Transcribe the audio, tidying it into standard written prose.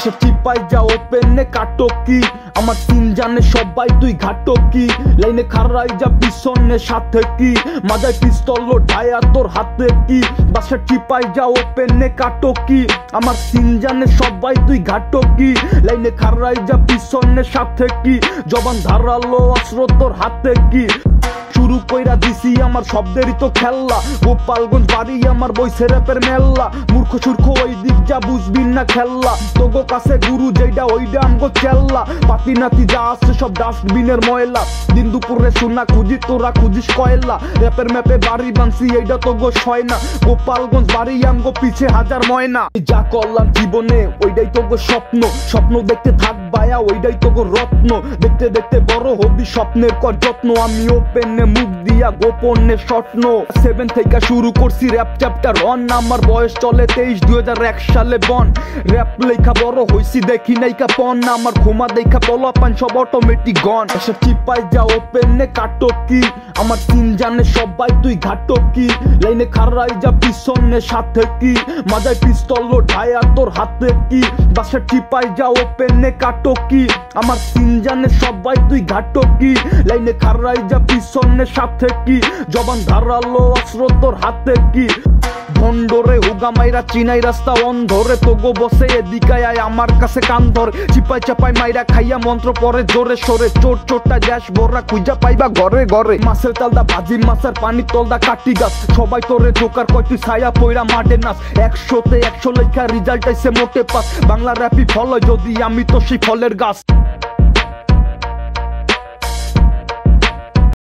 এসে চিপাই যা ওপেনে কাটকি আমার তিন জানে সবাই তুই ঘাটকি লাইনে খারাই যা পিছনে সাথে কি মাজায় পিস্তল ঢায়া তোর হাতে কি বাসা চিপাই যা ওপেনে কাটকি আমার তিন জানে সবাই তুই ঘাটকি লাইনে খারাই যা পিছনে সাথে কি জবান ধারালো অস্ত্র তোর হাতে কি শুরু কইরা দিছি আমার শব্দেরই তো খেললা গোপালগঞ্জ বাড়ি আমার বইসে র্যাপের মেল্লা মূর্খ সূর্খ ওই দিক যা বুঝবি না খেললা তোগো কাছে গুরু যেইটা ওইটা আমগো চেল্লা পাতি নাতি যা আছে সব ডাস্টবিনের ময়লা দিন দুপুরে সোনা খুঁজি তোরা খুঁজিস কয়লা র্যাপের ম্যাপে বাড়ি বানছি এইটা তোগো সয় না গোপালগঞ্জ বাড়ি আমগো পিছে হাজার ময়না যা করলাম জীবনে ওইটাই তোগো স্বপ্ন স্বপ্ন দেখতে থাক বায়া ওইটাই তোগো রত্ন দেখতে দেখতে বড় হবি স্বপ্নের কর যত্ন আমি ওপেনে মুখ দিয়া গোপনে স্বপ্ন 7 থেকে শুরু করছি র‍্যাপ চ্যাপ্টার 1 আমার বয়স চলে 23 2001 সালে বন র‍্যাপ লেখা বড় হইছি দেখি নাইকা পন আমার ঘুমা দেখা বলা পান সব অটোমেটিক গন এসে চিপাই যা ওপেনে কাটকি আমার তিন জানে সবাই তুই ঘাটকি লাইনে খারাই যা পিছনে সাথে কি মাজায় পিস্তল ঢায়া তোর হাতে কি বাসা চিপাই যা ওপেনে কাটকি আমার তিন জানে সবাই তুই ঘাটকি লাইনে খারাই যা পিছনে সাথে কি জবান ধারালো অস্ত্র তোর হাতে কি ভন্ডরে হুগা মাইরা চিনাই রাস্তা অন্ধরে তোগো বসে এদিকায় আয় আমার কাছে কান ধরে চিপাই চাপাই মাইরা খাইয়া মন্ত্র পরে জোরে সরে চোট চোটটা গ্যাস ভরা খুঁজা পাইবা ঘরে ঘরে মাছের তালদা ভাজি মাছের পানি তলদা কাটি গাছ সবাই তোরে জোকার কয় তুই ছায়া পইরা মাঠে নাচ 100তে 100 লেখা রেজাল্ট আইছে মোটে পাস বাংলা র্যাপি ফল যদি আমি তো সেই ফলের গাছ